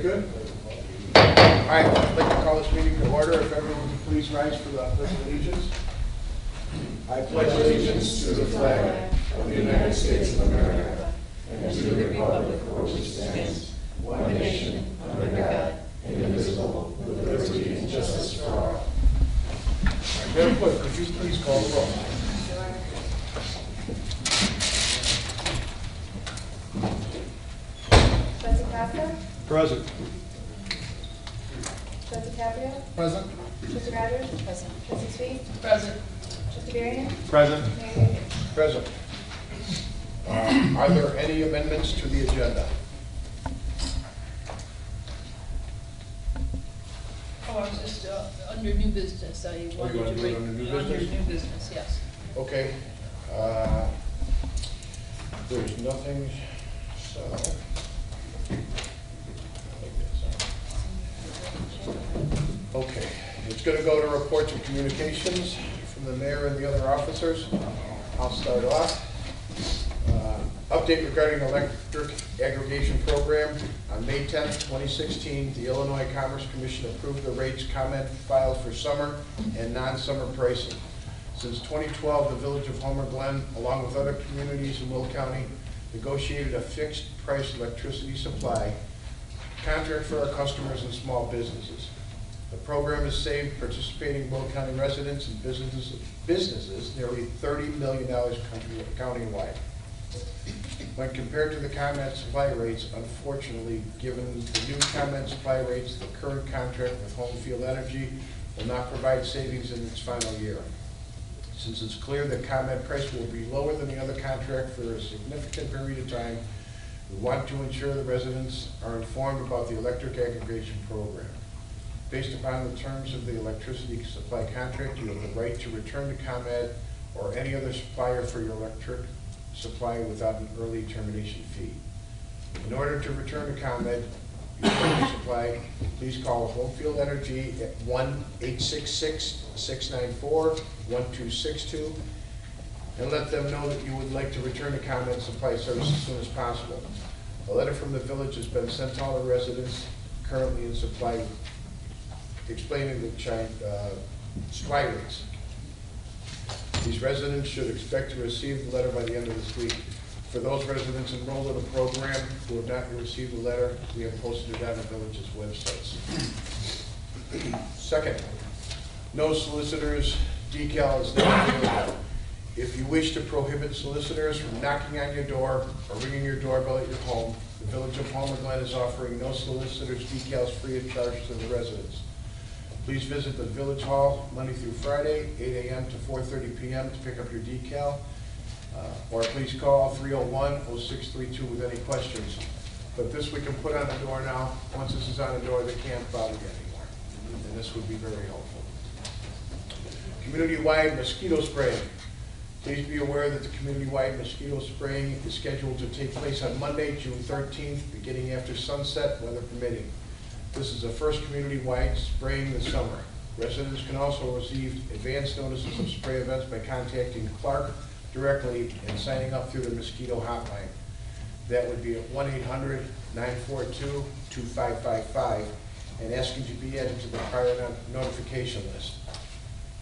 Good. All right, I'd like to call this meeting to order. If everyone would please rise for the Pledge of Allegiance. I pledge allegiance to the flag of the United States of America and to the republic for which it stands, one nation, under God, indivisible, with liberty and justice for all. Madam Clerk, could you please call the roll? Trustee Costa? Present. Trustee Caprio? Present. Trustee Rogers? Present. Trustee Sweet? Present. Trustee Varian? Present. Mayor Higgins? Present. Are there any amendments to the agenda? Oh, I was just under new business. I wanted wanna to do it bring under new under business? new business. Yes. Okay. There's nothing, so. Okay, it's going to go to reports and communications from the mayor and the other officers. I'll start off. Update regarding electric aggregation program. On May 10th, 2016, the Illinois Commerce Commission approved the rates comment filed for summer and non-summer pricing. Since 2012, the Village of Homer Glen, along with other communities in Will County, negotiated a fixed price electricity supply contract for our customers and small businesses. The program has saved participating Will County residents and businesses nearly $30 million countywide. When compared to the comment supply rates, unfortunately, given the new comment supply rates, the current contract with Home Field Energy will not provide savings in its final year. Since it's clear that comment price will be lower than the other contract for a significant period of time, we want to ensure the residents are informed about the electric aggregation program. Based upon the terms of the electricity supply contract, you have the right to return to ComEd or any other supplier for your electric supply without an early termination fee. In order to return to ComEd utility supply, please call Home Field Energy at 1-866-694-1262 and let them know that you would like to return to ComEd supply service as soon as possible. A letter from the village has been sent to all the residents currently in supply explaining the supply rates. These residents should expect to receive the letter by the end of this week. For those residents enrolled in the program who have not received the letter, we have posted it on the village's websites. Second, no solicitors decal is not available. If you wish to prohibit solicitors from knocking on your door or ringing your doorbell at your home, the Village of Homer Glen is offering no solicitors decals free of charge to the residents. Please visit the Village Hall Monday through Friday, 8 a.m. to 4:30 p.m. to pick up your decal, or please call 301-0632 with any questions. But this we can put on the door now. Once this is on the door, they can't bother you anymore, and this would be very helpful. Community-wide mosquito spraying. Please be aware that the community-wide mosquito spraying is scheduled to take place on Monday, June 13th, beginning after sunset, weather permitting. This is the first community-wide spraying this summer. Residents can also receive advance notices of spray events by contacting Clark directly and signing up through the mosquito hotline. That would be at 1-800-942-2555 and asking to be added to the prior notification list.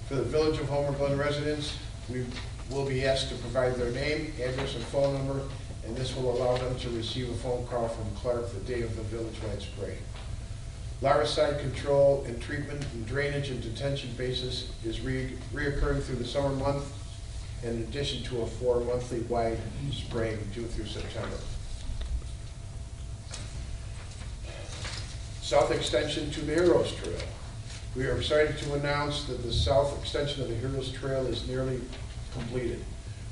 For the Village of Homer Glen residents, we will be asked to provide their name, address, and phone number, and this will allow them to receive a phone call from Clark the day of the village-wide spray. Larvicide control and treatment and drainage and detention basis is reoccurring through the summer month, in addition to a 4-monthly wide spraying June through September. South extension to the Heroes Trail. We are excited to announce that the south extension of the Heroes Trail is nearly completed.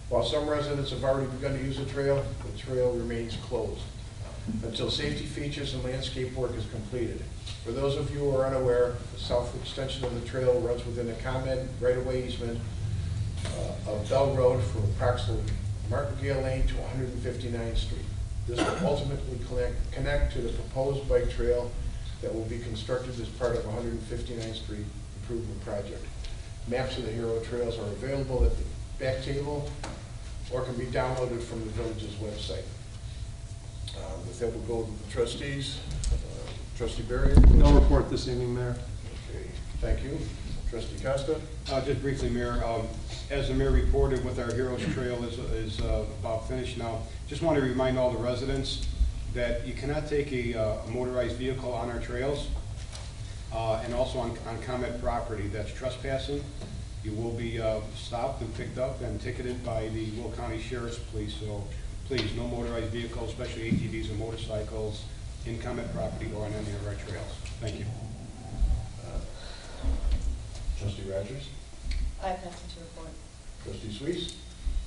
While some residents have already begun to use the trail remains closed until safety features and landscape work is completed. For those of you who are unaware, the south extension of the trail runs within a ComEd right-of-way easement of Bell Road from approximately Martingale Lane to 159th Street. This will ultimately connect to the proposed bike trail that will be constructed as part of 159th Street Improvement Project. Maps of the Hero Trails are available at the back table or can be downloaded from the village's website. With that, we'll go to the trustees. Trustee Barry? No report this evening, Mayor. Okay, thank you. Trustee Costa? Just briefly, Mayor, as the mayor reported with our Heroes Trail is about finished now, just want to remind all the residents that you cannot take a motorized vehicle on our trails and also on ComEd property. That's trespassing. You will be stopped and picked up and ticketed by the Will County Sheriff's Police. So please, no motorized vehicles, especially ATVs and motorcycles, in ComEd property or on any of our trails. Thank you. Trustee Rogers? I have nothing to report. Trustee Suisse?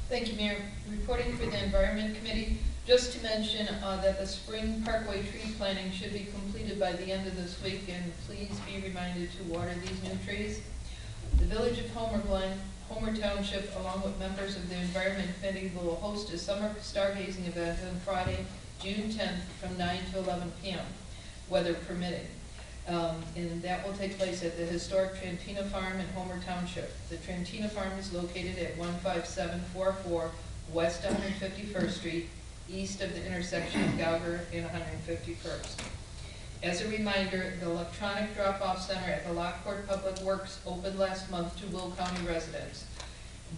Thank you, Mayor. Reporting for the Environment Committee, just to mention that the spring parkway tree planting should be completed by the end of this week, and please be reminded to water these new trees. The Village of Glen, Homer Township, along with members of the Environment Committee, will host a summer stargazing event on Friday, June 10th from 9 to 11 p.m., weather permitting. And that will take place at the historic Trantina Farm in Homer Township. The Trantina Farm is located at 15744 West 151st Street, east of the intersection of Gauger and 151st. As a reminder, the electronic drop-off center at the Lockport Public Works opened last month to Will County residents.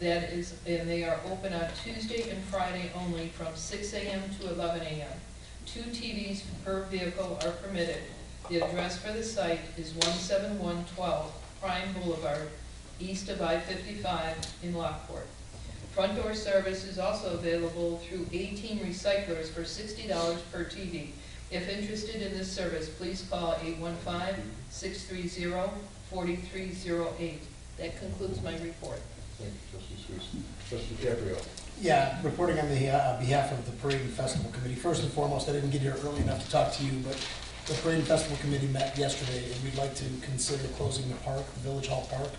And they are open on Tuesday and Friday only from 6 a.m. to 11 a.m. 2 TVs per vehicle are permitted. The address for the site is 17112 Prime Boulevard, east of I-55 in Lockport. Front door service is also available through 18 recyclers for $60 per TV. If interested in this service, please call 815-630-4308. That concludes my report. Thank you, Trustee Suisse. Trustee Caprio? Yeah, reporting on the behalf of the Parade and Festival Committee. First and foremost, I didn't get here early enough to talk to you, but the Parade and Festival Committee met yesterday, and we'd like to consider closing the park, the Village Hall Park,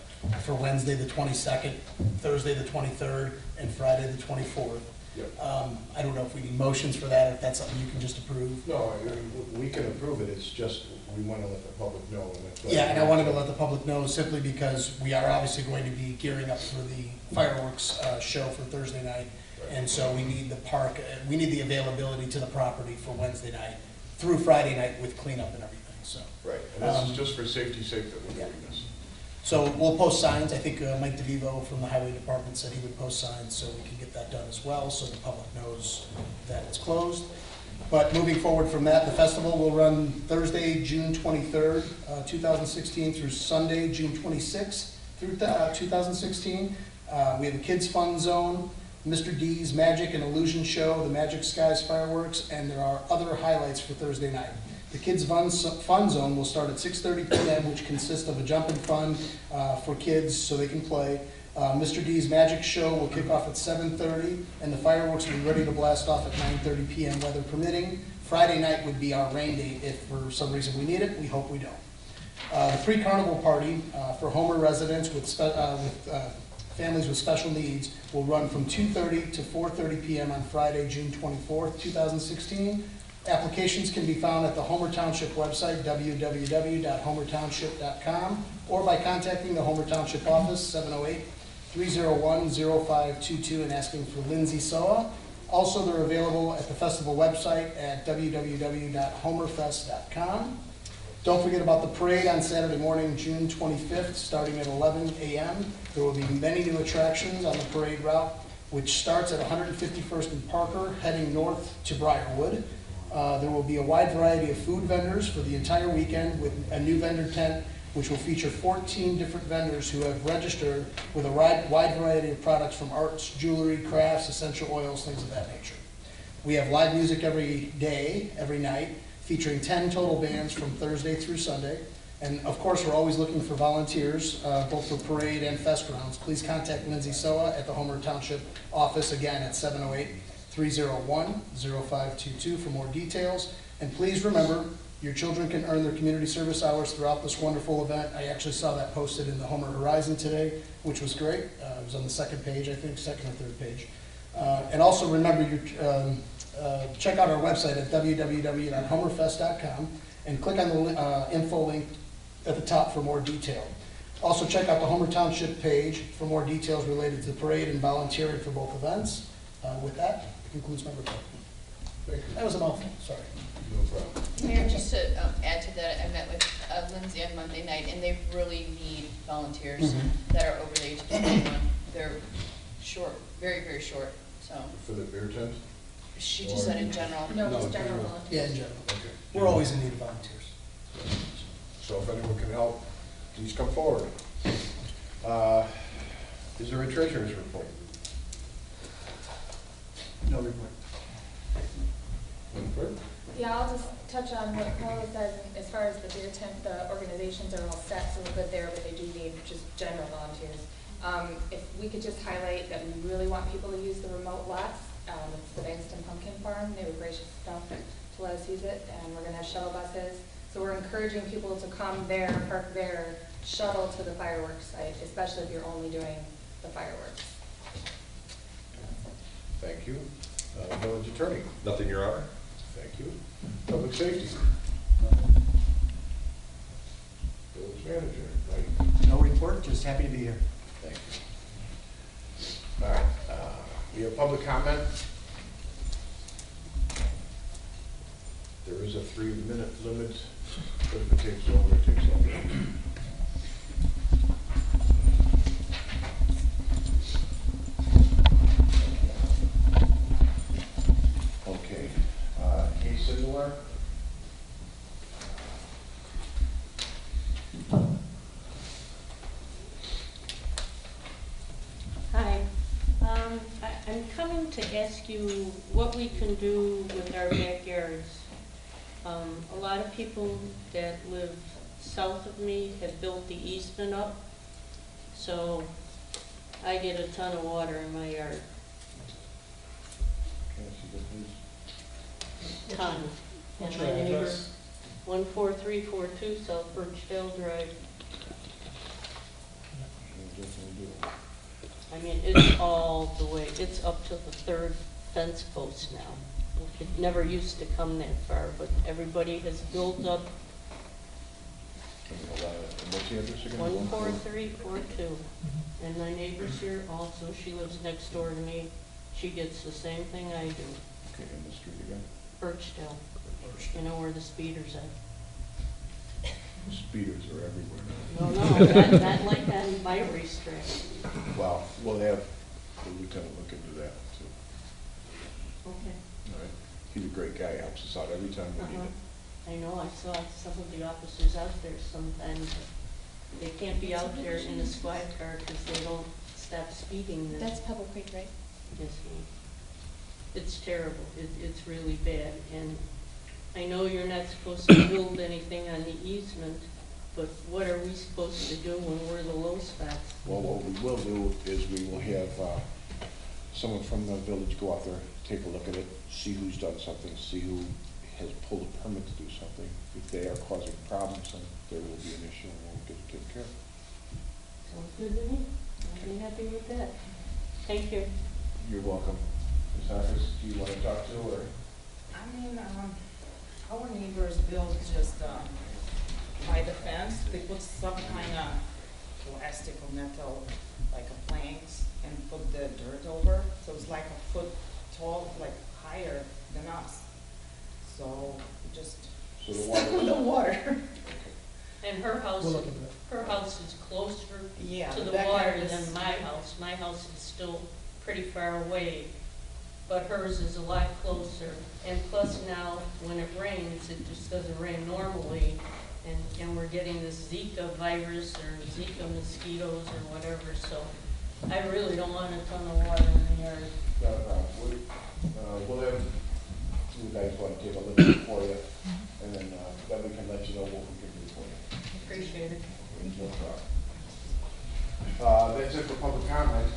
for Wednesday the 22nd, Thursday the 23rd, and Friday the 24th. Yep. I don't know if we need motions for that, or if that's something you can just approve. No, we can approve it, it's just, we want to let the public know. And that's why- Yeah, and I wanted to let the public know simply because we are obviously going to be gearing up for the fireworks show for Thursday night. Right. And so we need the park, we need the availability to the property for Wednesday night through Friday night with cleanup and everything, so. Right, and this is just for safety's sake that we're Yeah. doing this. So we'll post signs. I think Mike DeVivo from the Highway Department said he would post signs, so we can get that done as well, so the public knows that it's closed. But moving forward from that, the festival will run Thursday, June 23rd, 2016 through Sunday, June 26th through 2016. We have a Kids Fun Zone, Mr. D's Magic and Illusion Show, the Magic Skies Fireworks, and there are other highlights for Thursday night. The Kids Fun Zone will start at 6:30 p.m., which consists of a jumping fun for kids so they can play. Mr. D's Magic Show will kick off at 7:30, and the fireworks will be ready to blast off at 9:30 p.m., weather permitting. Friday night would be our rain date if for some reason we need it. We hope we don't. The pre-carnival party for Homer residents with families with special needs will run from 2:30 to 4:30 p.m. on Friday, June 24th, 2016. Applications can be found at the Homer Township website, www.homertownship.com, or by contacting the Homer Township office, 708-301-0522, and asking for Lindsay Soa. Also, they're available at the festival website at www.homerfest.com. Don't forget about the parade on Saturday morning, June 25th, starting at 11 a.m. There will be many new attractions on the parade route, which starts at 151st and Parker, heading north to Briarwood. There will be a wide variety of food vendors for the entire weekend with a new vendor tent, which will feature 14 different vendors who have registered with a wide variety of products from arts, jewelry, crafts, essential oils, things of that nature. We have live music every day, every night, featuring 10 total bands from Thursday through Sunday. And of course, we're always looking for volunteers, both for parade and fest grounds. Please contact Lindsay Soa at the Homer Township office, again at 708-301-0522 for more details. And please remember, your children can earn their community service hours throughout this wonderful event. I actually saw that posted in the Homer Horizon today, which was great. It was on the second page, I think, second or third page. And also remember, check out our website at www.homerfest.com and click on the info link at the top for more detail. Also check out the Homer Township page for more details related to the parade and volunteering for both events. With that concludes my report. Thank you. That was a mouthful, sorry. No problem. Mayor, just to add to that, I met with Lindsay on Monday night, and they really need volunteers that are over the age of 21. They're short, very, very short, so. For the beer tent? She just said in general. No, No, just general general. volunteers. Yeah, in general. Okay. We're always in need of volunteers. So if anyone can help, please come forward. Is there a treasurer's report? No report. Input? Yeah, I'll just touch on what Paula said, as far as the beer tent, the organizations are all set, so we're good there, but they do need just general volunteers. If we could just highlight that we really want people to use the remote lots, it's the Bankston Pumpkin Farm, they were gracious enough to let us use it, and we're gonna have shuttle buses. So we're encouraging people to come there, park there, shuttle to the fireworks site, especially if you're only doing the fireworks. Thank you. Village attorney? Nothing, Your Honor. Thank you. Public safety? Village manager, right? No report, just happy to be here. Thank you. All right, we have public comment. There is a 3-minute limit, but if it takes longer, it takes longer. Okay, case similar. Hi. I'm coming to ask you what we can do with our backyards. A lot of people that live south of me have built the easement up, so I get a ton of water in my yard. Can I see the please? Ton. And my neighbor, 14342 South Birchdale Drive. Definitely do. I mean, it's all the way, it's up to the 3rd fence post now. It never used to come that far, but everybody has built up What's the address again? 14342. And my neighbor's here also, she lives next door to me. She gets the same thing I do. Okay, in the street again? Birchdale, you know where the speeder's at. Speeders are everywhere now. No, not like that in my racetrack. Wow, well, they have the lieutenant look into that, too. Okay. All right. He's a great guy, helps us out every time we need it. I know, I saw some of the officers out there sometimes. They can't be out there in a squad car because they don't stop speeding. Then. That's Pebble Creek, right? Yes, ma'am. It's terrible. It's really bad. And I know you're not supposed to build anything on the easement, but what are we supposed to do when we're the low spots? Well, what we will do is we will have someone from the village go out there, take a look at it, see who's done something, see who has pulled a permit to do something. If they are causing problems, then there will be an issue and we'll get it taken care of. Sounds good to me. I'll be happy with that. Thank you. You're welcome. Ms. Harris, do you want to talk to, or? I mean, our neighbors built just by the fence, they put some kind of plastic or metal, like a planks, and put the dirt over, so it's like a foot tall, like higher than us. So just So the stuck with the water. And her house, We'll look into it. her house is closer Yeah, to the backyard water is- than my house. My house is still pretty far away, but hers is a lot closer. And plus now, when it rains, it just doesn't rain normally, and we're getting this Zika virus or Zika mosquitoes or whatever, so I really don't want a ton of water in the yard. We'll have you guys want to take a look at it for you, and then we can let you know what we can do for you. Appreciate it. No problem. That's it for public comment.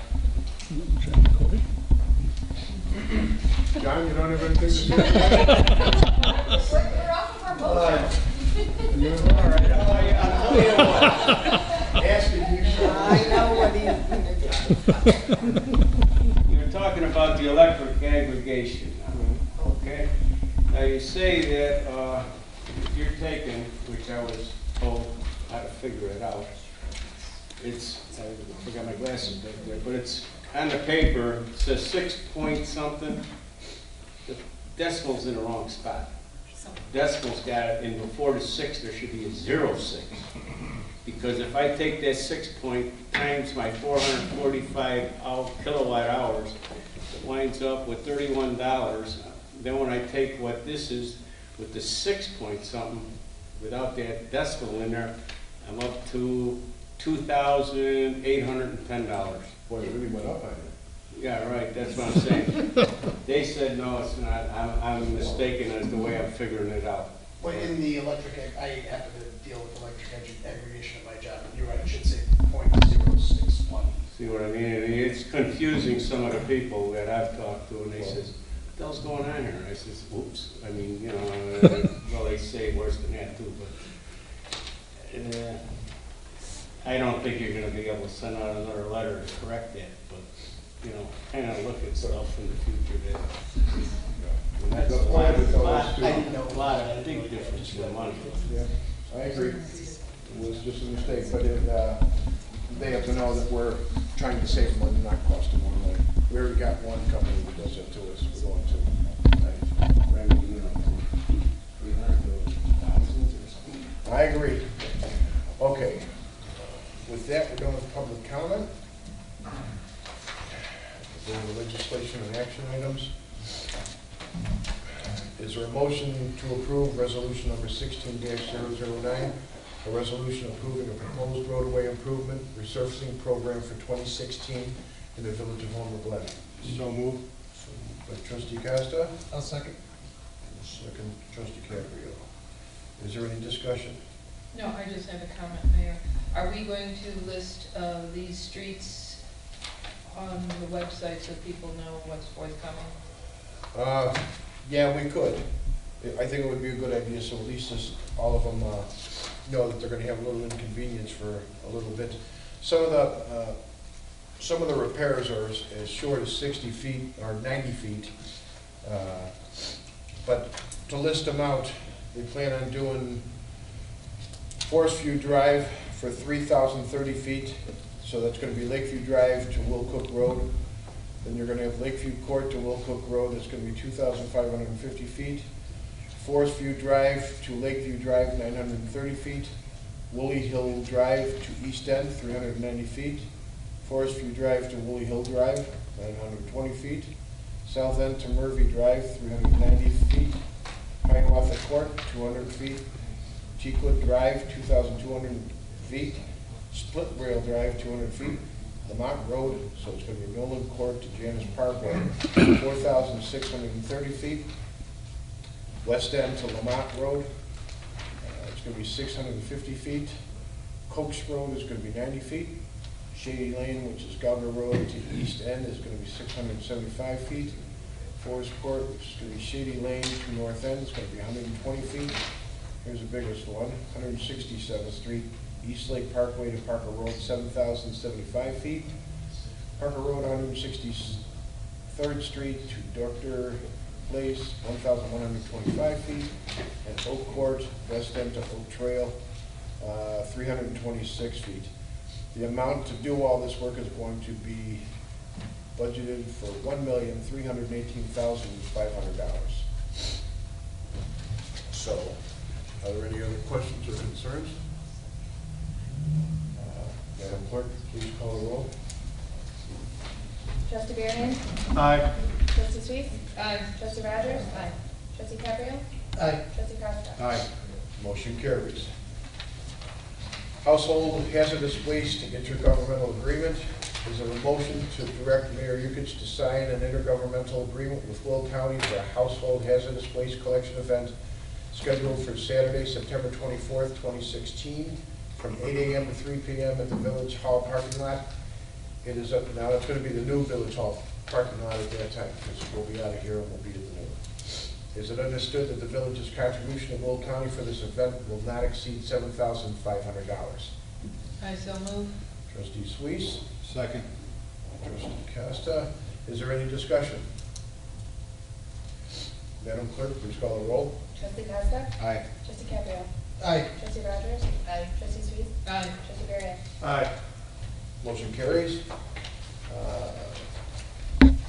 John, you don't have anything to say? We're off of our motion. All right, I'll tell you what. Asking you, sir. I know what he's. You're talking about the electric aggregation now, okay? Now you say that if you're taking, which I was told how to figure it out, it's, I forgot my glasses back there, but it's on the paper, it says 6 point something. The decimal's in the wrong spot. decibels got, and before the 6, there should be a 0.6. Because if I take that 6 point times my 445 kilowatt hours, it winds up with $31. Then when I take what this is with the 6 point something, without that decibel in there, I'm up to $2,810. Boy, it really went up on you. Yeah, right, that's what I'm saying. They said, no, it's not. I'm mistaken as the way I'm figuring it out. Well, in the electric, I happen to deal with electric aggregation at my job, and you're right, I should say .061. See what I mean? It's confusing some of the people that I've talked to, and they says, what the hell's going on here? I says, oops. I mean, you know, well, they say worse than that too, but I don't think you're gonna be able to send out another letter to correct that, but, you know, kind of look at stuff in the future that, and that's a lot, big difference in money. Yeah, I agree. It was just a mistake, but they have to know that we're trying to save money, not cost them more money. We already got one company that does it to us. We're going to. I agree. Okay. With that, we're done with public comment. We're going to legislation and action items. Is there a motion to approve resolution number 16-009, a resolution approving a proposed roadway improvement resurfacing program for 2016 in the village of Homer Glen? So moved. By trustee Costa, I'll second. second trustee Cabrio. Is there any discussion? No, I just have a comment, Mayor. Are we going to list these streets on the website so people know what's forthcoming? Yeah, we could. I think it would be a good idea, so at least all of them know that they're gonna have a little inconvenience for a little bit. Some of the repairs are as short as 60 feet or 90 feet. But to list them out, we plan on doing Forest View Drive for 3,030 feet. So that's gonna be Lakeview Drive to Willcook Road. Then you're going to have Lakeview Court to Willcook Road, that's going to be 2,550 feet. Forest View Drive to Lakeview Drive, 930 feet. Woolly Hill Drive to East End, 390 feet. Forest View Drive to Woolly Hill Drive, 920 feet. South End to Murphy Drive, 390 feet. Hiawatha Court, 200 feet. Teakwood Drive, 2,200 feet. Split Rail Drive, 200 feet. Lamont Road, so it's going to be Nolan Court to Janus Parkway, 4,630 feet. West End to Lamont Road, it's going to be 650 feet. Coates Road is going to be 90 feet. Shady Lane, which is Gardner Road to East End, is going to be 675 feet. Forest Court, which is going to be Shady Lane to North End, is going to be 120 feet. Here's the biggest one, 167th Street. East Lake Parkway to Parker Road, 7,075 feet. Parker Road, 163rd Street to Dr. Place, 1,125 feet. And Oak Court, West End to Oak Trail, 326 feet. The amount to do all this work is going to be budgeted for $1,318,500. So, are there any other questions or concerns? Madam Clerk, please call the roll. Trustee Barron? Aye. Trustee Sweet? Aye. Trustee Rogers? Aye. Trustee Cabrio? Aye. Trustee Costa? Aye. Motion carries. Household hazardous waste intergovernmental agreement. Is there a motion to direct Mayor Yukich to sign an intergovernmental agreement with Will County for a household hazardous waste collection event scheduled for Saturday, September 24th, 2016, from 8 a.m. to 3 p.m. at the Village Hall parking lot. It is up now. It's going to be the new Village Hall parking lot at that time, because we'll be out of here and we'll be at the new one. Is it understood that the village's contribution to Will County for this event will not exceed $7,500? I so move. Trustee Suisse, Second. trustee Costa. Is there any discussion? Madam Clerk, please call the roll. Trustee Costa? Aye. Trustee Cabrio? Aye. Trustee Rogers? Aye. Trustee Sweet? Aye. Trustee Barron? Aye. Motion carries.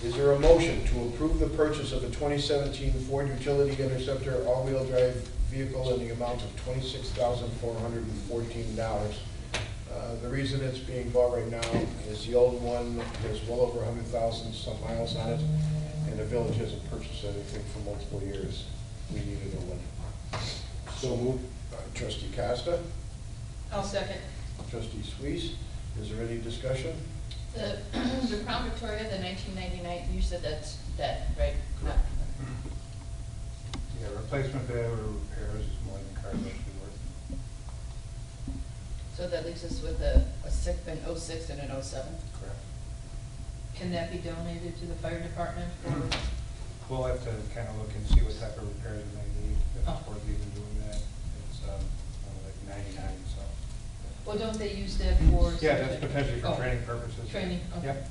Is there a motion to approve the purchase of a 2017 Ford Utility Interceptor all-wheel drive vehicle in the amount of $26,414? The reason it's being bought right now is the old one has well over 100,000 some miles on it, and the village hasn't purchased anything for multiple years. We need a new one. So moved. Trustee Costa, I'll second. trustee Swees, is there any discussion? The Crown Victoria, the 1999, you said that's dead, right? Not- Yeah, replacement value or repairs is more than cars actually worth. So that leaves us with an 06 and an 07? Correct. Can that be donated to the fire department for, We'll have to kind of look and see what type of repairs it may need, if Oh. it's worth even doing that. It's, like 99, so. well, don't they use that for? Yeah, that's potentially for Oh. training purposes. Training, okay. Yep.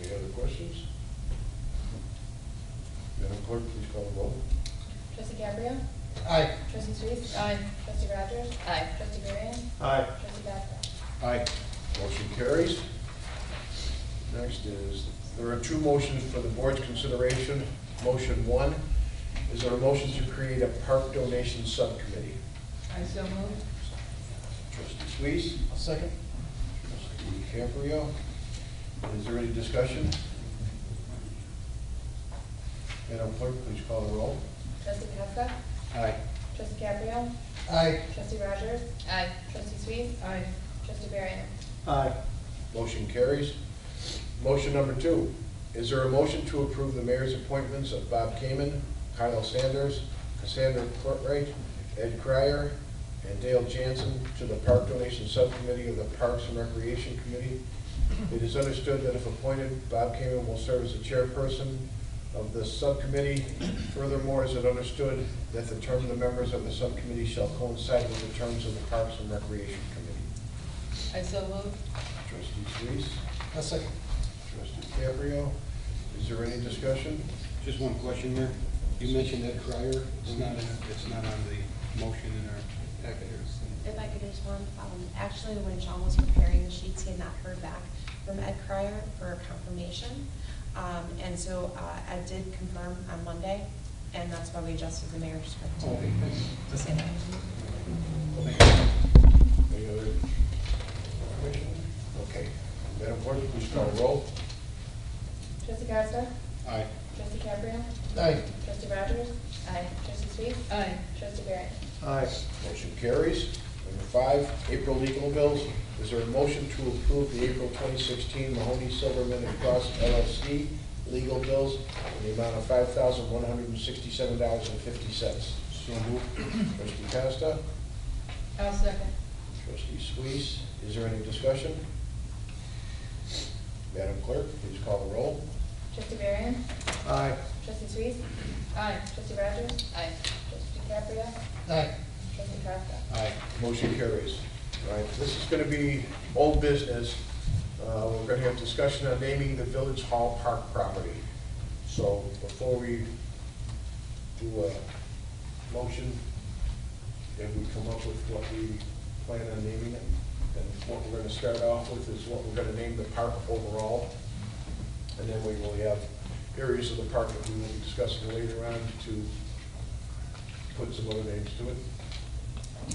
Any other questions? Madam Clerk, please call the roll. Trustee Cabrio? Aye. Trustee Sweet? Aye. Trustee Rogers? Aye. Trustee Varian? Aye. Trustee Baxter? Aye. Motion carries. Next is, there are two motions for the board's consideration. Motion one, is there a motion to create a park donation subcommittee? I so moved. Trustee Sweet, I'll second. trustee Caprio. Is there any discussion? Madam Clerk, please call the roll. Trustee Costa? Aye. Trustee Cabrio? Aye. Trustee Rogers? Aye. Trustee Sweet? Aye. Trustee Varian? Aye. Motion carries. Motion number two, is there a motion to approve the mayor's appointments of Bob Kamen, Kyle Sanders, Cassandra Courtwright, Ed Cryer, and Dale Jansen to the Park Donation Subcommittee of the Parks and Recreation Committee? It is understood that if appointed, Bob Kamen will serve as the chairperson of the subcommittee. Furthermore, is it understood that the term of the members of the subcommittee shall coincide with the terms of the Parks and Recreation Committee? I so moved. Trustee Sweet, I'll second. trustee Cabrio, is there any discussion? Just one question, Mayor. You mentioned Ed Cryer. It's not on the motion in our packet here. If I could respond, actually, when Sean was preparing the sheets, he had not heard back from Ed Cryer for confirmation. And so Ed did confirm on Monday, and that's why we adjusted the mayor's script Okay, thanks. to say that. Any other information? Okay. Madam Clerk, please call the roll. Trustee Costa? Aye. Trustee Cabrio? Aye. Trustee Rogers? Aye. Trustee Sweet? Aye. Trustee Varian? Aye. Motion carries. Number five, April legal bills. Is there a motion to approve the April 2016 Mahoney Silverman and Cross LLC legal bills in the amount of $5,167.50? So moved. Trustee Costa, I'll second. trustee Sweet, is there any discussion? Madam Clerk, please call the roll. Trustee Varian? Aye. Trustee Sweet? Aye. Trustee Rogers? Aye. Trustee Cabrio? Aye. Trustee Costa? Aye. Motion carries. All right, this is going to be old business. We're going to have discussion on naming the Village Hall Park property. So before we do a motion, if we come up with what we plan on naming it, and what we're going to start off with is what we're going to name the park overall. And then we will have areas of the park that we will be discussing later on to put some other names to it.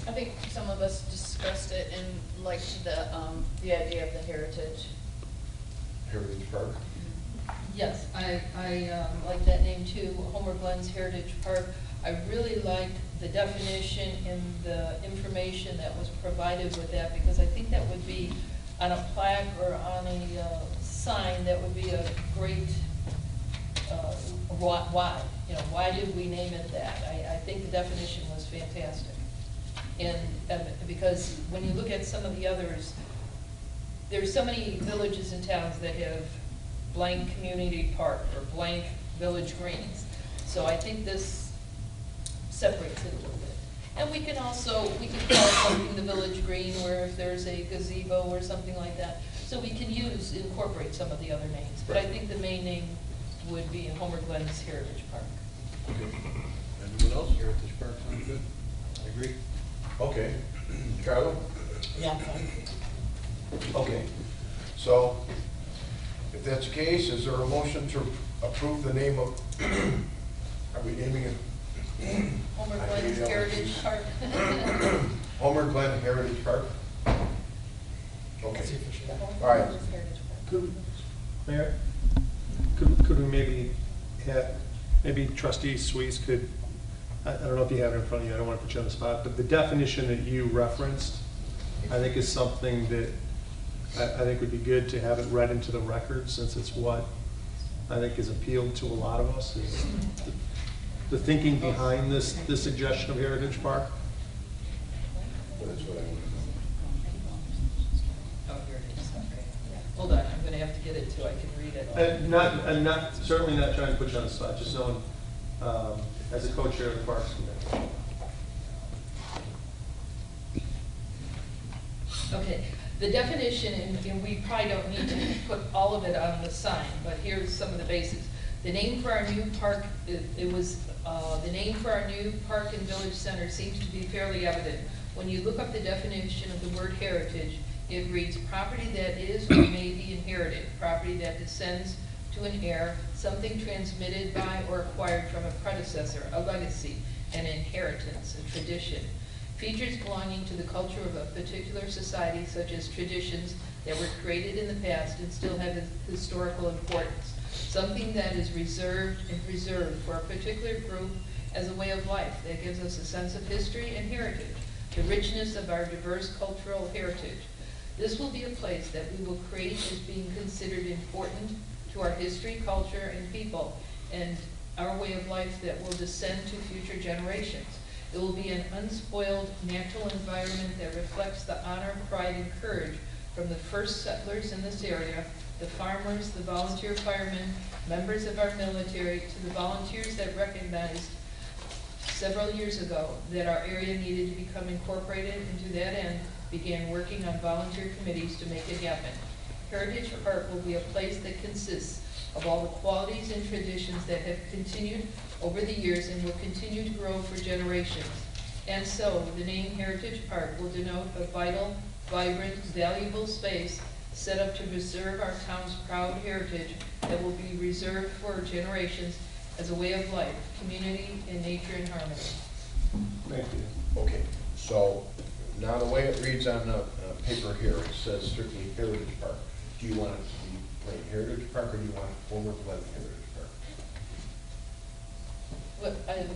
I think some of us discussed it and liked the idea of the heritage. Heritage Park. Yes, I like that name too, Homer Glen's Heritage Park. I really liked the definition and the information that was provided with that, because I think that would be on a plaque or on a sign, that would be a great, why? You know, why did we name it that? I think the definition was fantastic. And because when you look at some of the others, there's so many villages and towns that have blank community park or blank village greens. So I think this separates it a little bit. And we can call something the village green, where if there's a gazebo or something like that. So we can incorporate some of the other names. But I think the main name would be Homer Glen's Heritage Park. Okay. Anyone else? Heritage Park sounds good. I agree. Okay. Carlo? Yeah, I'm fine. Okay. So, If that's the case, is there a motion to approve the name of, are we naming it? Homer I Glen's hate Heritage allergies. Park. Homer Glen Heritage Park? Okay, That's the official. all right. Could, Mayor, could we maybe have, maybe trustee Suisse could, I don't know if you have it in front of you, I don't want to put you on the spot, but the definition that you referenced, I think is something that I think would be good to have it read into the record, since it's what I think has appealed to a lot of us, is the thinking behind this suggestion of Heritage Park. That's what I want Oh, here it is, okay. Hold on, I'm gonna have to get it too, I can read it. I'm not, certainly not trying to put you on the spot, just knowing, as a co-chair of the Parks Committee. Okay, the definition, and we probably don't need to put all of it on the sign, but here's some of the basics. The name for our new park, the name for our new park and village center seems to be fairly evident. When you look up the definition of the word heritage, it reads property that is or may be inherited, property that descends to an heir, something transmitted by or acquired from a predecessor, a legacy, an inheritance, a tradition. Features belonging to the culture of a particular society, such as traditions that were created in the past and still have historical importance. Something that is reserved and preserved for a particular group as a way of life that gives us a sense of history and heritage, the richness of our diverse cultural heritage. This will be a place that we will create as being considered important to our history, culture, and people, and our way of life that will descend to future generations. It will be an unspoiled, natural environment that reflects the honor, pride, and courage from the first settlers in this area, the farmers, the volunteer firemen, members of our military, to the volunteers that recognized several years ago that our area needed to become incorporated, and to that end began working on volunteer committees to make it happen. Heritage Park will be a place that consists of all the qualities and traditions that have continued over the years and will continue to grow for generations. And so, the name Heritage Park will denote a vital, vibrant, valuable space set up to preserve our town's proud heritage that will be reserved for generations as a way of life, community, and nature in harmony. Thank you. to. Okay, so now the way it reads on the paper here, it says strictly Heritage Park. Do you want it to be plain Heritage Park, or do you want Homer Glen Heritage Park?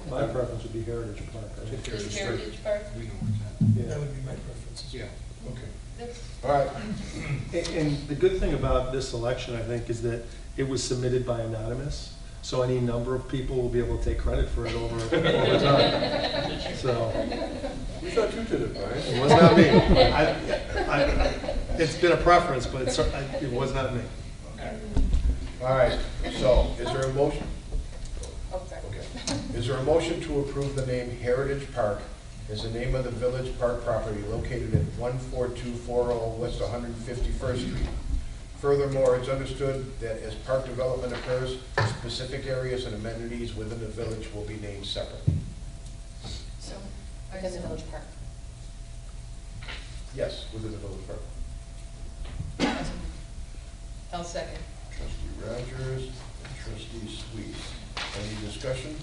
My preference would be Heritage Park. I think Is Heritage Park? We know what's That Yeah. would be my preference. Yeah. Okay, That's, all right. And the good thing about this election, I think, is that it was submitted by anonymous, so any number of people will be able to take credit for it over time. So, We thought you did it, Brian. it was not me. It's been a preference, but it was not me. All right, so is there a motion? Okay. Okay. Is there a motion to approve the name Heritage Park as the name of the village park property located at 14240 West 151st Street? Furthermore, it's understood that as park development occurs, specific areas and amenities within the village will be named separately. So, within the village park. Yes, within the village park. I'll second. Trustee Rogers and trustee Sweet. Any discussion?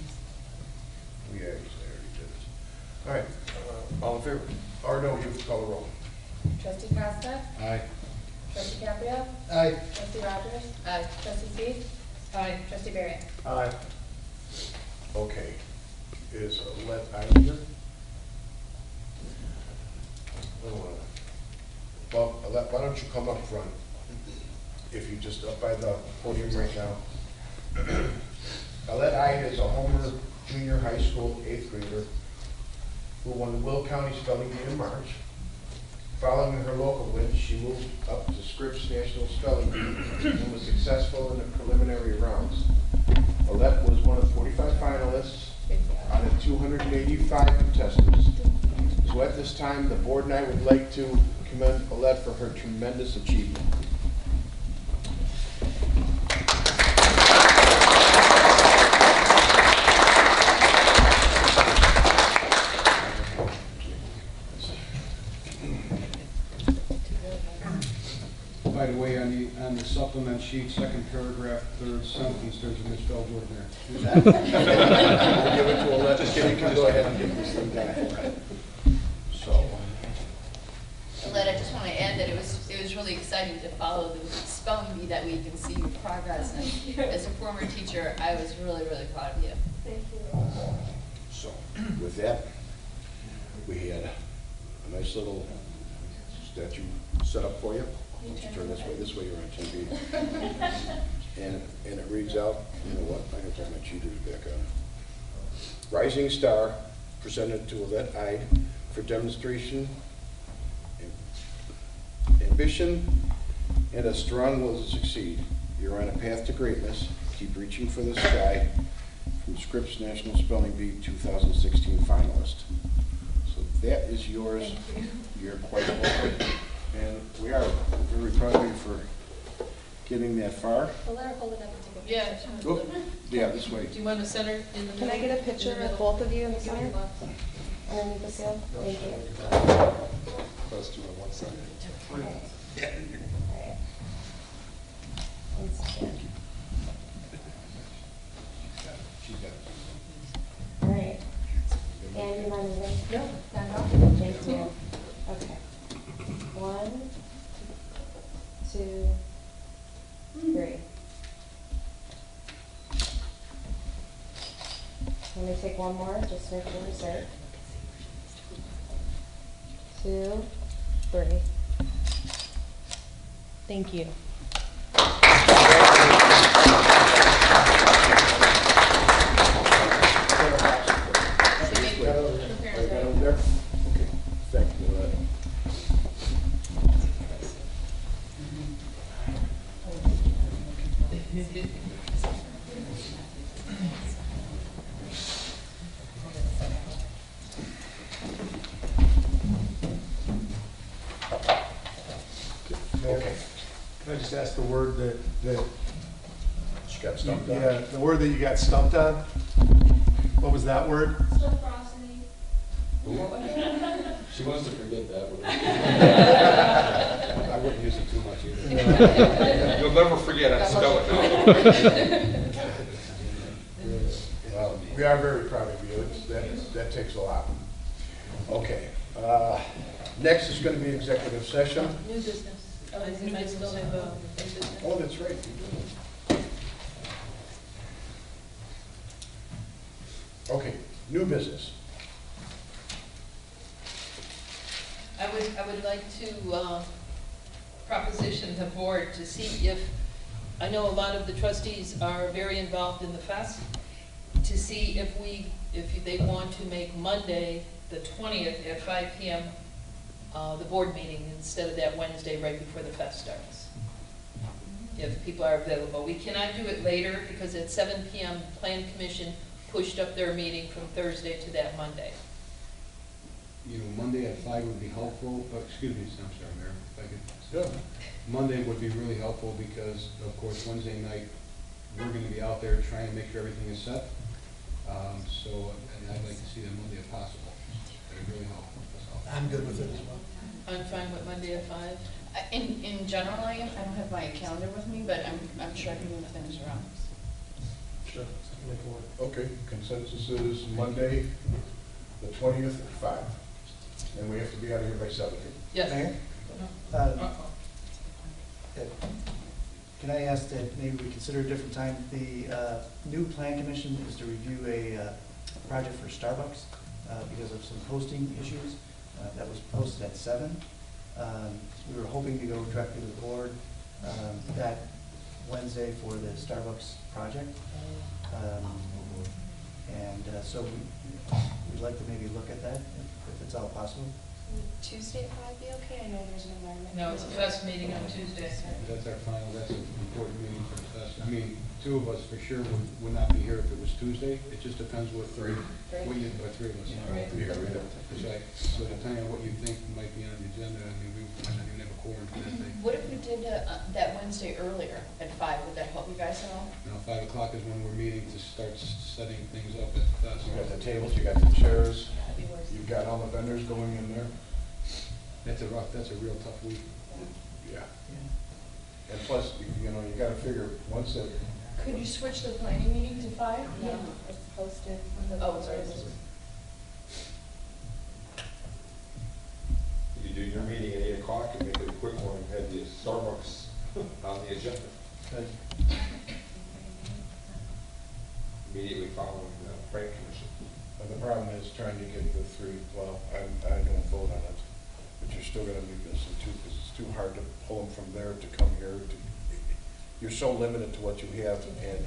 We already did it. All right, all in favor? Or no, you have to call the roll. Trustee Costa? Aye. Trustee Caprio? Aye. Trustee Rogers? Aye. Trustee Steve? Aye. Trustee Barry? Aye. Okay. Is let item here? Well, why don't you come up front? If you just up by the podium right now. Alette Ide is a Homer Junior High School 8th grader who won the Will County Spelling Bee in March. Following her local win, she moved up to Scripps National Spelling Bee and was successful in the preliminary rounds. Alette was one of 45 finalists out of 285 contestants. So at this time, the board and I would like to commend Alette for her tremendous achievement. All by the way, on the supplement sheet, second paragraph, third sentence, there's a misspelled word there. We'll give it to Alette, just kidding, you can go ahead and get this thing done for her. So, Alette, I just want to add that it was really exciting to follow the spelling bee that week and see your progress. And as a former teacher, I was really, really proud of you. Thank you. so, with that, we had a nice little statue set up for you. Why don't you turn this way you're on TV. And it reads out, you know what, I gotta turn my cheaters back on. Rising Star, presented to Alette Ide for demonstration, ambition, and a strong will to succeed. You're on a path to greatness. Keep reaching for the sky. From Scripps National Spelling Bee 2016 finalist. So that is yours. Thank you. You're quite welcome. And we are very proud of you for getting that far. Well, let her hold it up and take a Yeah. picture. Oh, yeah, this way. Do you want to center in the middle? Can I get a picture In the of middle? both of you in the Give me center? the left. Underneath the seal? Thank you. Those two on one side. She's got it. All right. And you mind moving? No, not at all. Thank you. Okay. 1, 2, 3. Let me take one more, just make sure we're safe. 2, 3. Thank you. This way. Right down over there? Okay, thank you, Alette. Okay. Can I just ask the word that She got stumped on. yeah, the word that you got stumped on? What was that word? She wants to forget that one. I wouldn't use it too much either. You'll never forget, I spell it now. We are very proud of you. That takes a lot. Okay. Next is going to be executive session. New business. Oh, I think I still have new business. Oh, that's right. You do. Okay, new business. I would like to proposition the board to see if, I know a lot of the trustees are very involved in the fest, to see if they want to make Monday, the 20th at 5 p.m., the board meeting instead of that Wednesday right before the fest starts. If people are available. We cannot do it later because at 7 p.m. Plan Commission pushed up their meeting from Thursday to that Monday. You know, Monday at 5 would be helpful, excuse me, I'm sorry, Mayor, if I could. Yeah. Monday would be really helpful because, of course, Wednesday night, we're gonna be out there trying to make sure everything is set. And I'd like to see that Monday if possible. That would really help. That's all. I'm good with it as well. I'm fine with Monday at 5. In general, I don't have my calendar with me, but I'm sure I can move things around. Sure. Make it work. Okay, consensus is Monday, the 20th at 5. And we have to be out of here by 7. Yes. Mayor? Uh-oh. Can I ask that maybe we consider a different time? The new plan commission is to review a project for Starbucks because of some posting issues. That was posted at 7. We were hoping to go directly to the board that Wednesday for the Starbucks project. So we'd like to maybe look at that if it's all possible. Tuesday at 5 be okay? I know there's an environment. No, it's a fest meeting on Tuesday. That's our final, that's an important meeting for the fest. I mean, 2 of us for sure would not be here if it was Tuesday. It just depends what, what you, 3 of us. Right. So depending on what you think might be on the agenda, I mean, we might not even have a quorum for that day. What if we did that Wednesday earlier at 5? Would that help you guys at all? Now, 5 o'clock is when we're meeting to start setting things up at the fest. You got the tables, you got the chairs, you've got all the vendors going in there. That's a real tough week. Yeah. And plus, you know, you gotta figure, once it, Could you switch the planning meeting to 5? Yeah. It's posted. Oh, sorry. You do your meeting at 8 o'clock and make it a quick one, and have the Starbucks on the agenda Good. immediately following the planning commission. but the problem is trying to get the three, well, I don't vote on it, but you're still gonna be missing two, because it's too hard to pull them from there to come here to, you're so limited to what you have, and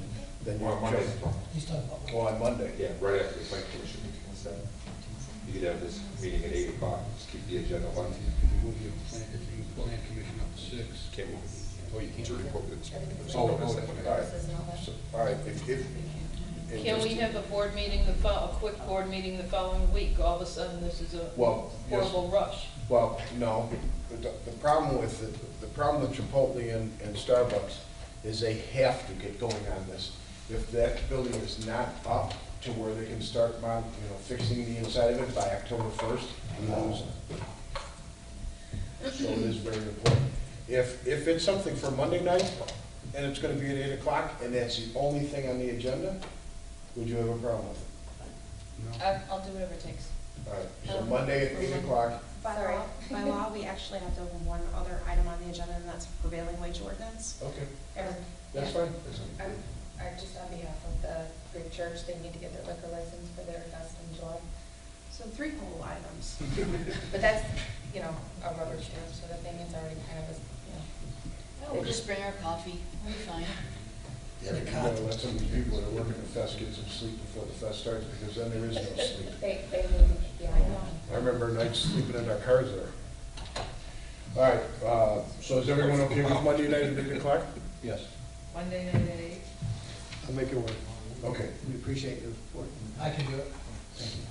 then Well, Monday. He's talking about. Well, on Monday. Yeah, right after the planning commission meeting. You could have this meeting at 8 o'clock, just keep the agenda on. If you move the plan commission up to 6. Can't move. Oh, you can't report it. Oh, all right, so, all right, if. and Can just- we have a board meeting, a quick board meeting the following week? All of a sudden, this is a Well, yes. horrible rush. Well, no, the problem with it, the problem with Chipotle and Starbucks is they have to get going on this. If that building is not up to where they can start, fixing the inside of it by October 1st, we lose it. So it is very important. If it's something for Monday night, and it's gonna be at 8 o'clock, and that's the only thing on the agenda, would you have a problem with it? I'll do whatever it takes. All right, so Monday at 8 o'clock, By law, we actually have to have one other item on the agenda, and that's prevailing wage ordinance. okay, Erin, that's fine. I just on behalf of the Greek Church, they need to get their liquor license for their fest in July. So 3 whole items. But that's, a rubber stamp sort of thing, it's already kind of a, We'll just bring our coffee, we'll be fine. Yeah, you gotta let some of these people that are working the fest get some sleep before the fest starts, because then there is no sleep. they need, yeah, I know. I remember nights sleeping in our cars there. All right, so is everyone okay with Monday night at 8 o'clock? Yes. Monday night at 8. I'll make it work. Okay, We appreciate your report. I can do it. Thank you.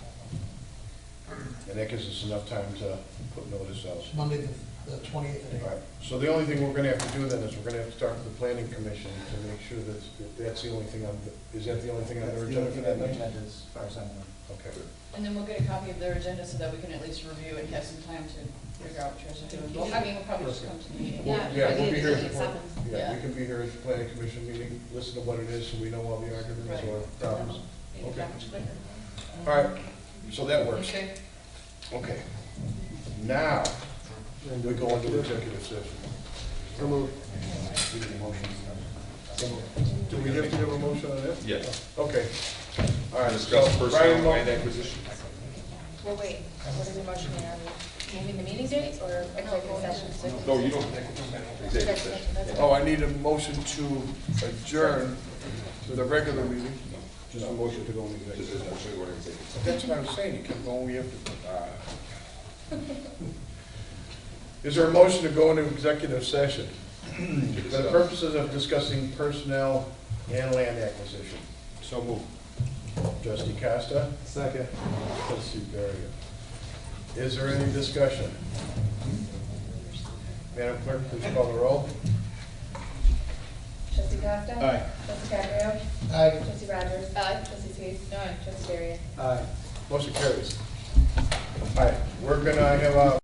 and that gives us enough time to put notice out. Monday, the 20th at 8. All right, so the only thing we're gonna have to do then is we're gonna have to talk to the planning commission to make sure that that's the only thing on, is that the only thing on That's their the only agenda for thing that on the night? agenda as far as I'm aware. Okay, And then we'll get a copy of their agenda so that we can at least review and have some time to figure out what you guys are doing. Well, we'll probably just come to the meeting. yeah, we'll be here. Seven. Yeah, we can be here at the planning commission meeting, listen to what it is, so we know all the arguments or problems. Maybe Okay. that much quicker. All right, so that works. Okay. Okay. Now, we go into executive session. So moved. We need a motion. Do we have to have a motion on that? Yes. Okay. All right, Discuss so personnel Brian, and acquisition. Well, wait, what is the motion here? Moving the meeting date or executive session? No, you don't. Executive session. oh, I need a motion to adjourn to the regular meeting. Just a motion to go into This executive is session. motion to go into executive session. That's what I was saying, you keep going, we have to. Is there a motion to go into executive session for the purposes of discussing personnel and land acquisition? So moved. Trustee Costa? Second. Trustee Barry. Is there any discussion? Madam Clerk, please call the roll. Trustee Costa? Aye. Trustee Cabrio? Aye. Trustee Rogers? Aye. Trustee Sweet? Aye. Trustee Darius? Aye. Motion carries. All right, we're gonna have a